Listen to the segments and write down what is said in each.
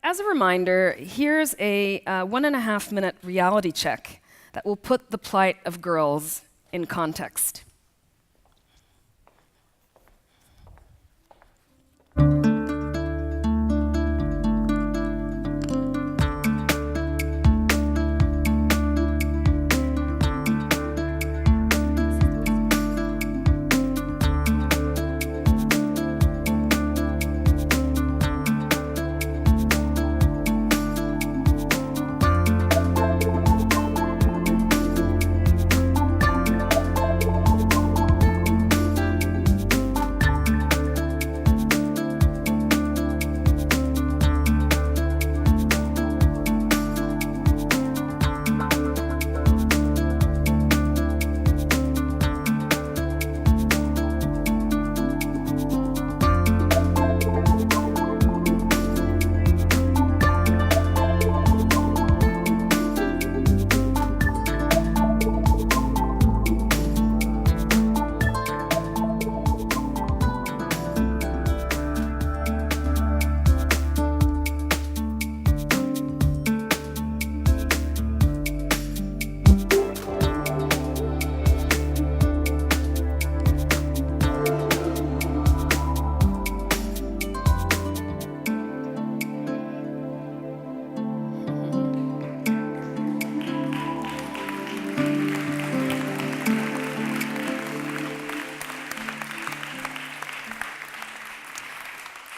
As a reminder, here's a 1.5-minute reality check that will put the plight of girls in context.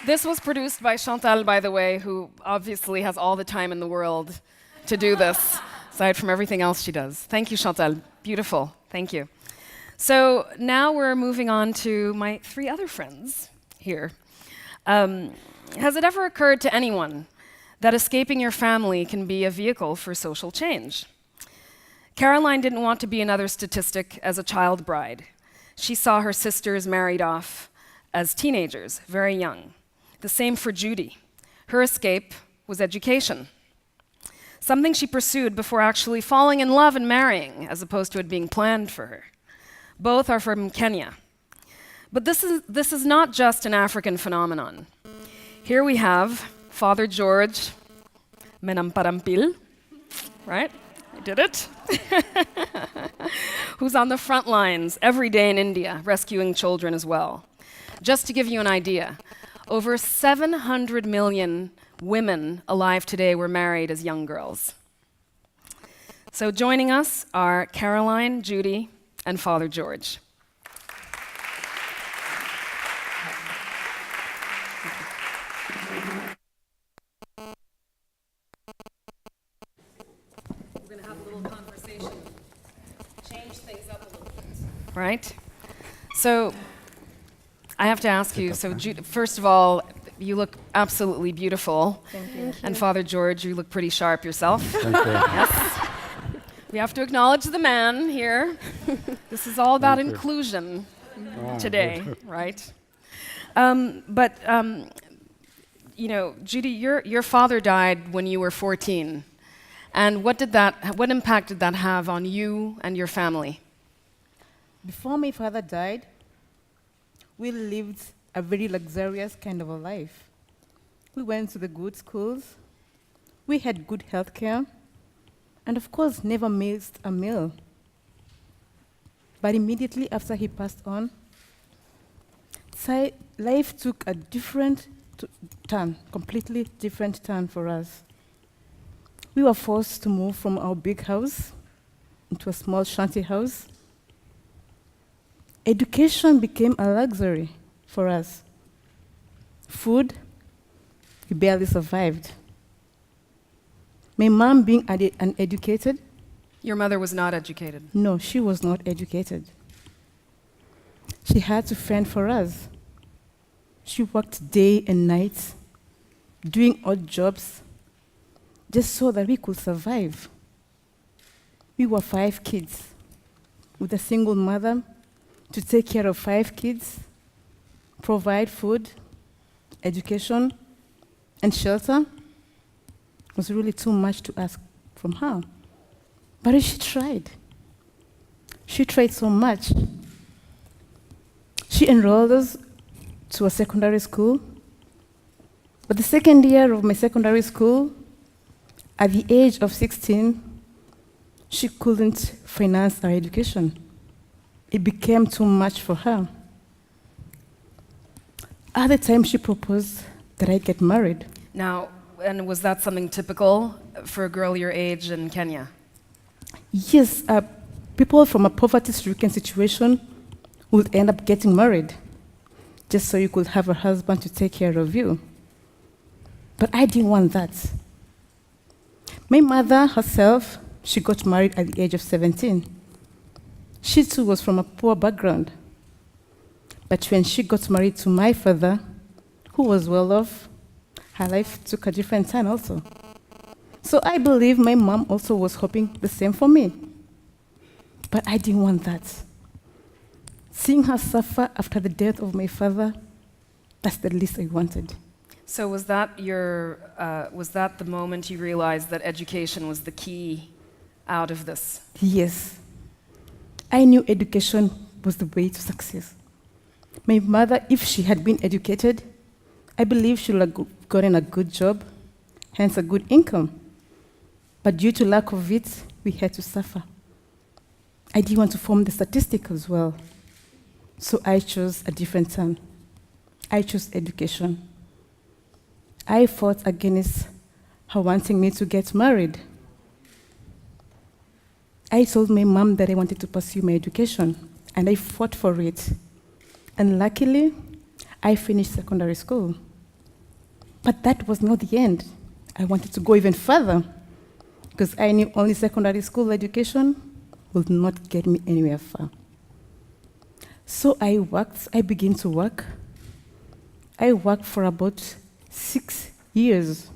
This was produced by Chantal, by the way, who obviously has all the time in the world to do this, aside from everything else she does. Thank you, Chantal. Beautiful. Thank you. So now we're moving on to my 3 other friends here. Has it ever occurred to anyone that escaping your family can be a vehicle for social change? Caroline didn't want to be another statistic as a child bride. She saw her sisters married off as teenagers, very young. The same for Judy. Her escape was education, something she pursued before actually falling in love and marrying, as opposed to it being planned for her. Both are from Kenya. But this is not just an African phenomenon. Here we have Father George Menamparampil, right? I did it. Who's on the front lines every day in India, rescuing children as well. Just to give you an idea, over 700 million women alive today were married as young girls. So joining us are Caroline, Judy, and Father George. We're going to have a little conversation, change things up a little bit. Right? So I have to ask you, so first of all, you look absolutely beautiful. Thank you. And Father George, you look pretty sharp yourself. Thank you. Yes. We have to acknowledge the man here. This is all about inclusion today, right? You know, Judy, your father died when you were 14. And what impact did that have on you and your family? Before my father died, we lived a very luxurious kind of a life. We went to the good schools, we had good health care, and of course, never missed a meal. But immediately after he passed on, life took a different turn, completely different turn for us. We were forced to move from our big house into a small shanty house. Education became a luxury for us. Food, we barely survived. My mom being uneducated. Your mother was not educated. No, she was not educated. She had to fend for us. She worked day and night, doing odd jobs, just so that we could survive. We were 5 kids with a single mother to take care of 5 kids, provide food, education, and shelter. Was really too much to ask from her. But she tried. She tried so much. She enrolled us to a secondary school, But the second year of my secondary school, at the age of 16, she couldn't finance our education. It became too much for her. At the time, she proposed that I get married. Now, and was that something typical for a girl your age in Kenya? Yes, people from a poverty-stricken situation would end up getting married just so you could have a husband to take care of you. But I didn't want that. My mother herself, she got married at the age of 17. She too was from a poor background. But when she got married to my father, who was well off, her life took a different turn also. So I believe my mom also was hoping the same for me. But I didn't want that. Seeing her suffer after the death of my father, that's the least I wanted. So was that the moment you realized that education was the key out of this? Yes. I knew education was the way to success. My mother, if she had been educated, I believe she would have gotten a good job, hence a good income. But due to lack of it, we had to suffer. I didn't want to form the statistic as well. So I chose a different turn. I chose education. I fought against her wanting me to get married. I told my mom that I wanted to pursue my education, and I fought for it. And luckily, I finished secondary school. But that was not the end. I wanted to go even further, because I knew only secondary school education would not get me anywhere far. So I began to work. I worked for about 6 years.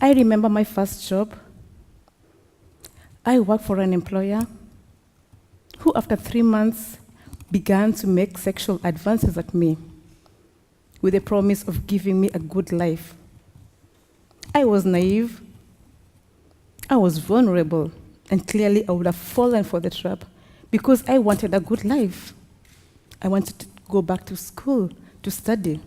I remember my first job. I worked for an employer who, after 3 months, began to make sexual advances at me with the promise of giving me a good life. I was naive. I was vulnerable, and clearly I would have fallen for the trap because I wanted a good life. I wanted to go back to school to study.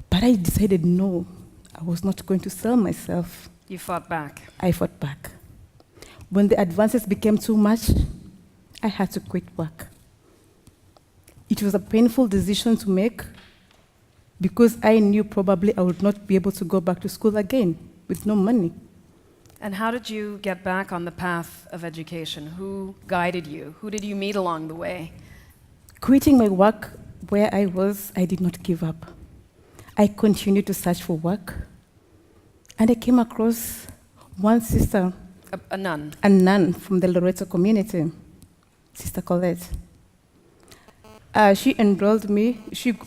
But I decided no, I was not going to sell myself. You fought back. I fought back. When the advances became too much, I had to quit work. It was a painful decision to make because I knew probably I would not be able to go back to school again with no money. And how did you get back on the path of education? Who guided you? Who did you meet along the way? Quitting my work where I was, I did not give up. I continued to search for work, and I came across one sister, A nun. a nun from the Loreto community, Sister Colette. She enrolled me, she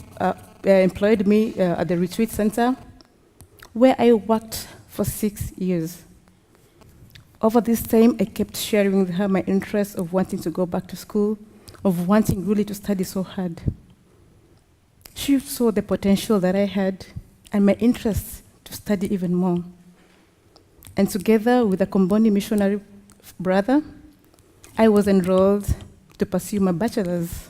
employed me at the retreat center, where I worked for 6 years. Over this time, I kept sharing with her my interest of wanting to go back to school, of wanting really to study so hard. She saw the potential that I had and my interest to study even more. And together with a Comboni missionary brother, I was enrolled to pursue my bachelor's.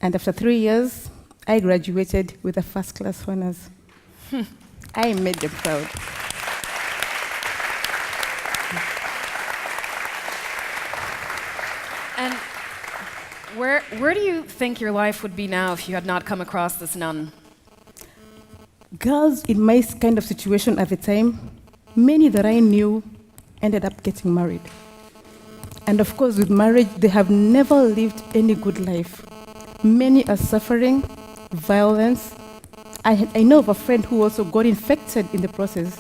And after 3 years, I graduated with a first-class honors. I made them proud. And where do you think your life would be now if you had not come across this nun? Girls in my kind of situation at the time, many that I knew ended up getting married. And of course, with marriage, they have never lived any good life. Many are suffering violence. I know of a friend who also got infected in the process.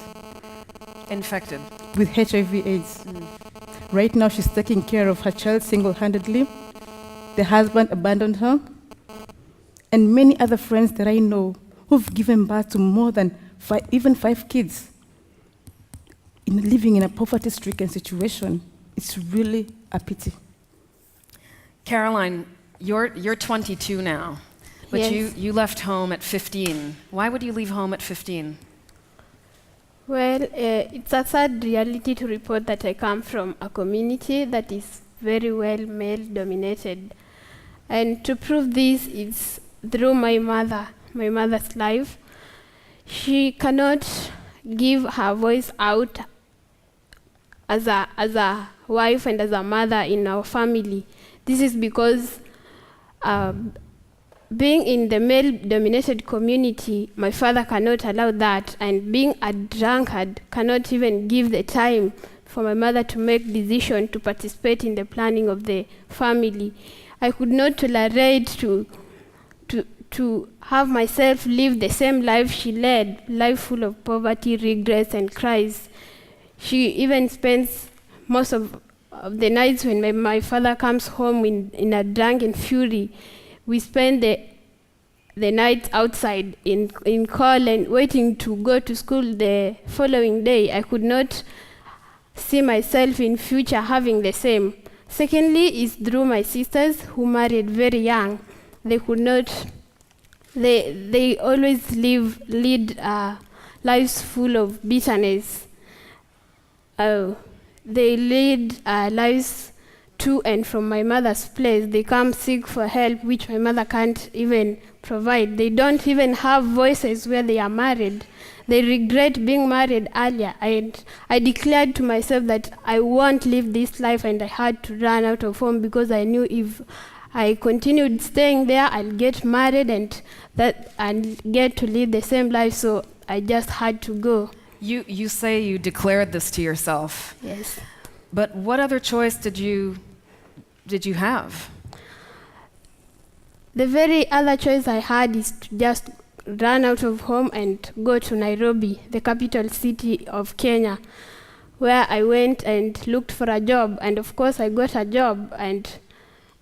Infected. With HIV/AIDS. Right now, she's taking care of her child single-handedly. The husband abandoned her. And many other friends that I know who've given birth to more than even 5 kids. Living in a poverty-stricken situation, it's really a pity. Caroline, you're 22 now, but Yes. you left home at 15. Why would you leave home at 15? Well, it's a sad reality to report that I come from a community that is very well male-dominated. And to prove this, it's through my mother. my mother's life. She cannot give her voice out as a wife and as a mother in our family. This is because being in the male-dominated community, my father cannot allow that, and being a drunkard cannot even give the time for my mother to make decision to participate in the planning of the family. I could not tolerate to have myself live the same life she led, life full of poverty, regrets, and cries. She even spends most of the nights when my father comes home in a drunken fury. We spend the night outside in cold and waiting to go to school the following day. I could not see myself in future having the same. Secondly is through my sisters who married very young. They could not, they always lead lives full of bitterness. They lead lives to and from my mother's place. They come seek for help, which my mother can't even provide. They don't even have voices where they are married. They regret being married earlier. I declared to myself that I won't live this life, and I had to run out of home because I knew if I continued staying there, I'll get married and get to live the same life. So I just had to go. You say you declared this to yourself. Yes. But what other choice did you have? The very other choice I had is to just run out of home and go to Nairobi, the capital city of Kenya, where I went and looked for a job. And of course, I got a job, and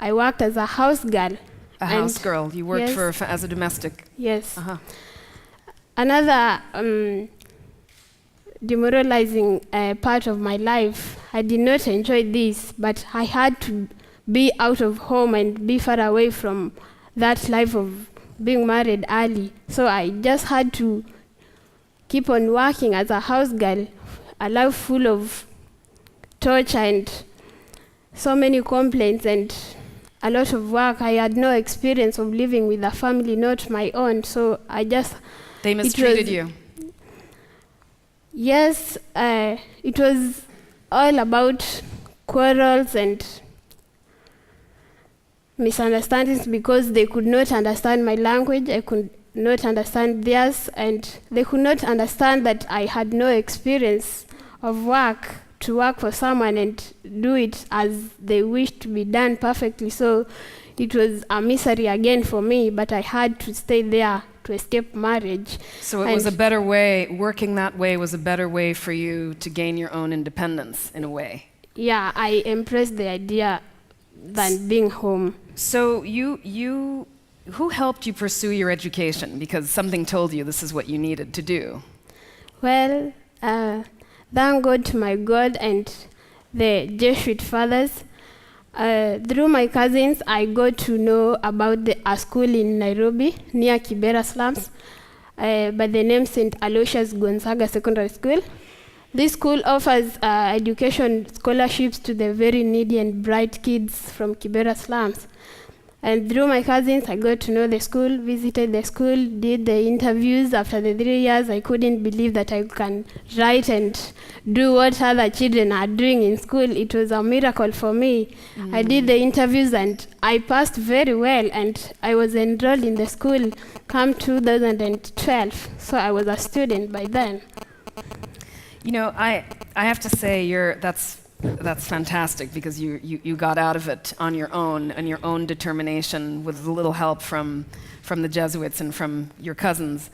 I worked as a house girl. A house girl. You worked yes, as a domestic. Yes. Uh-huh. Another demoralizing part of my life, I did not enjoy this, but I had to be out of home and be far away from that life of being married early. So I just had to keep on working as a house girl, a life full of torture and so many complaints and a lot of work. I had no experience of living with a family, not my own, so I just... They mistreated you? Yes, it was all about quarrels and misunderstandings because they could not understand my language, I could not understand theirs, and they could not understand that I had no experience of work to work for someone and do it as they wished to be done perfectly. So it was a misery again for me, but I had to stay there to escape marriage. So it was a better way, working that way was a better way for you to gain your own independence in a way. Yeah, I embraced the idea than being home. So who helped you pursue your education? Because something told you this is what you needed to do. Well, thank God to my God and the Jesuit fathers. Through my cousins, I got to know about a school in Nairobi near Kibera slums by the name St. Aloysius Gonzaga Secondary School. This school offers education scholarships to the very needy and bright kids from Kibera slums. And through my cousins, I got to know the school, visited the school, did the interviews. After the 3 years, I couldn't believe that I can write and do what other children are doing in school. It was a miracle for me. I did the interviews and I passed very well, and I was enrolled in the school come 2012. So I was a student by then. You know, I have to say that's fantastic because you got out of it on your own and your own determination with a little help from the Jesuits and from your cousins.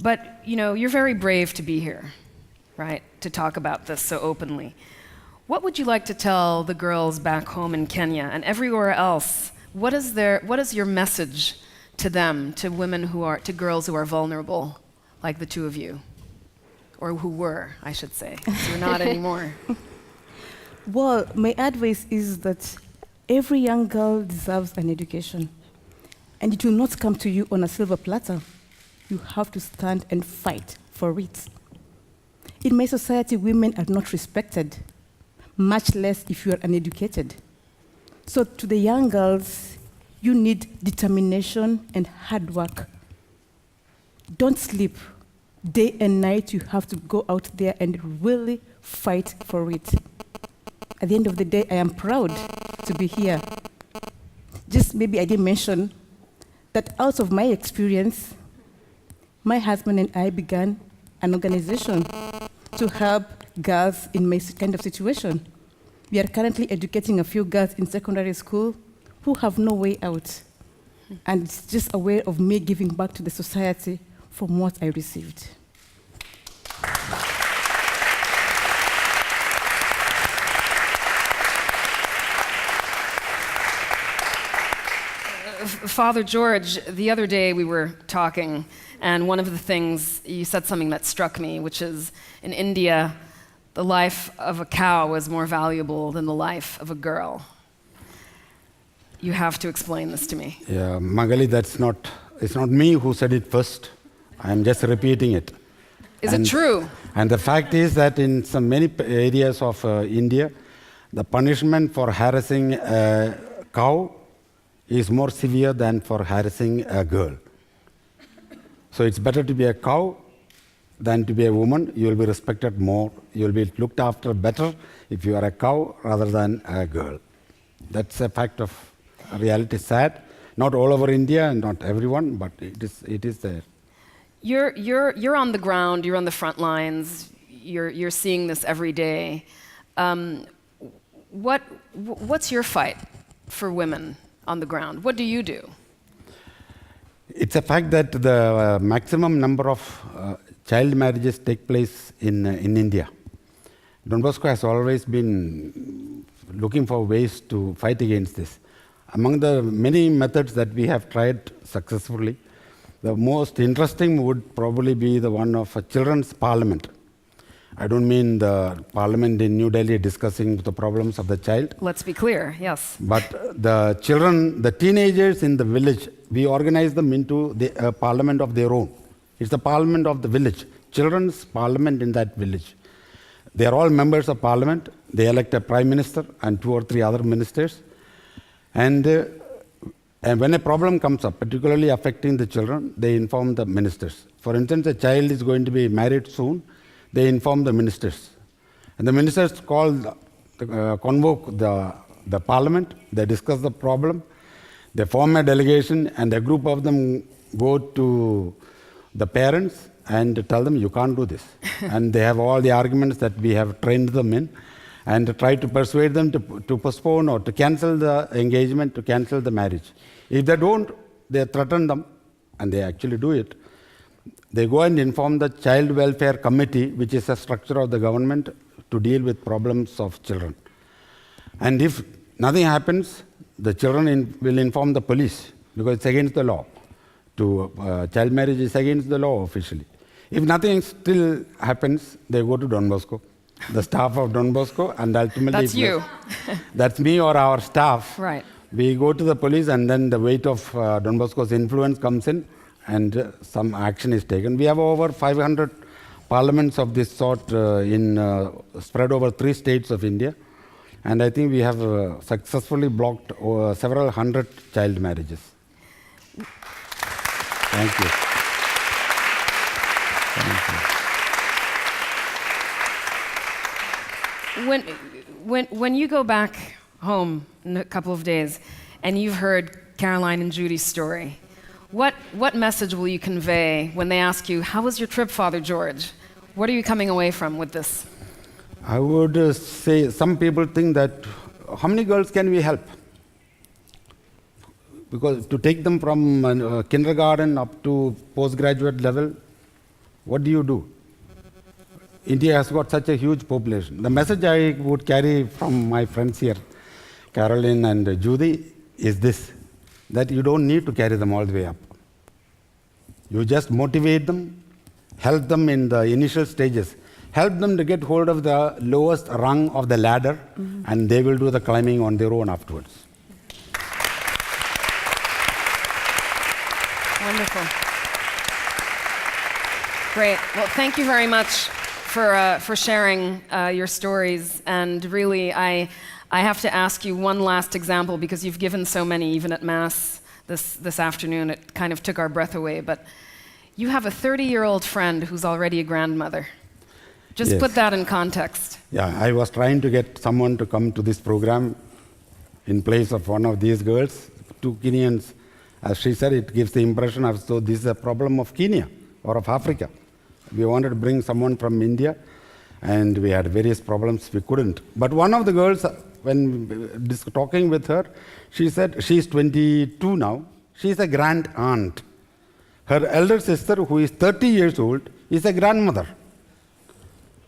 But, you know, you're very brave to be here, right, to talk about this so openly. What would you like to tell the girls back home in Kenya and everywhere else? What is your message to them, to to girls who are vulnerable, like the two of you? Or who were, I should say. You're not anymore. Well, my advice is that every young girl deserves an education. And it will not come to you on a silver platter. You have to stand and fight for it. In my society, women are not respected, much less if you are uneducated. So to the young girls, you need determination and hard work. Don't sleep. Day and night, you have to go out there and really fight for it. At the end of the day, I am proud to be here. Just maybe I didn't mention that out of my experience, my husband and I began an organization to help girls in my kind of situation. We are currently educating a few girls in secondary school who have no way out. And it's just a way of me giving back to the society from what I received. Father George, the other day we were talking, and one of the things, you said something that struck me, which is in India, the life of a cow is more valuable than the life of a girl. You have to explain this to me. Yeah, Magali, it's not me who said it first. I'm just repeating it. Is it true? And the fact is that in many areas of India, the punishment for harassing a cow is more severe than for harassing a girl. So it's better to be a cow than to be a woman. You will be respected more. You will be looked after better if you are a cow rather than a girl. That's a fact of reality. Sad. Not all over India and not everyone, but it is there. You're on the ground. You're on the front lines. You're seeing this every day. What's your fight for women on the ground? What do you do? It's a fact that the maximum number of child marriages take place in India. Don Bosco has always been looking for ways to fight against this. Among the many methods that we have tried successfully, the most interesting would probably be the one of a children's parliament. I don't mean the parliament in New Delhi discussing the problems of the child. Let's be clear, yes. But the children, the teenagers in the village, we organize them into the parliament of their own. It's the parliament of the village, children's parliament in that village. They are all members of parliament. They elect a prime minister and 2 or 3 other ministers. And when a problem comes up, particularly affecting the children, they inform the ministers. For instance, a child is going to be married soon. They inform the ministers. And the ministers convoke the parliament. They discuss the problem. They form a delegation, and a group of them go to the parents and tell them, you can't do this. And they have all the arguments that we have trained them in, and try to persuade them to postpone or to cancel the engagement, to cancel the marriage. If they don't, they threaten them, and they actually do it. They go and inform the Child Welfare Committee, which is a structure of the government to deal with problems of children. And if nothing happens, the children will inform the police, because it's against the law. Child marriage is against the law officially. If nothing still happens, they go to Don Bosco, the staff of Don Bosco, and ultimately... That's you. That's me or our staff. Right. We go to the police, and then the weight of Don Bosco's influence comes in, and some action is taken. We have over 500 parliaments of this sort spread over 3 states of India. And I think we have successfully blocked several hundred child marriages. Thank you. When you go back home in a couple of days and you've heard Caroline and Judy's story, what message will you convey when they ask you, how was your trip, Father George? What are you coming away from with this? I would say some people think that how many girls can we help? Because to take them from kindergarten up to postgraduate level, what do you do? India has got such a huge population. The message I would carry from my friends here, Caroline and Judy, is this, that you don't need to carry them all the way up. You just motivate them, help them in the initial stages, help them to get hold of the lowest rung of the ladder, and they will do the climbing on their own afterwards. Wonderful. Great. Well, thank you very much for sharing your stories. And really, I have to ask you one last example, because you've given so many, even at Mass this afternoon. It kind of took our breath away. But you have a 30-year-old friend who's already a grandmother. Just Yes. put that in context. Yeah, I was trying to get someone to come to this program in place of one of these girls, 2 Kenyans. As she said, it gives the impression of, so this is a problem of Kenya or of Africa. We wanted to bring someone from India, and we had various problems, we couldn't. But one of the girls, when talking with her, she said, she's 22 now, she's a grand aunt. Her elder sister, who is 30 years old, is a grandmother.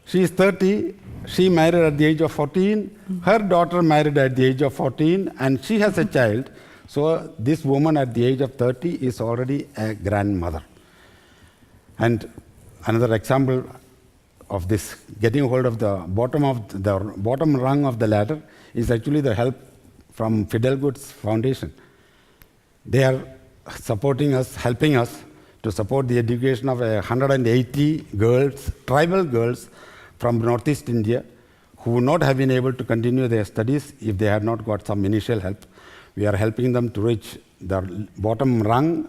She is 30, she married at the age of 14, her daughter married at the age of 14, and she has a child. So this woman at the age of 30 is already a grandmother. And another example of this getting hold of the bottom rung of the ladder is actually the help from Fidel Goods Foundation. They are supporting us, helping us to support the education of 180 girls, tribal girls from Northeast India, who would not have been able to continue their studies if they had not got some initial help. We are helping them to reach the bottom rung,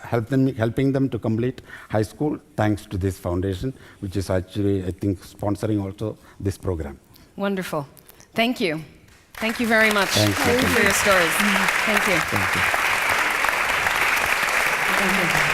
helping them to complete high school, thanks to this foundation, which is actually, I think, sponsoring also this program. Wonderful. Thank you. Thank you very much. Thank you. for your stories. Thank you. Thank you. Thank you.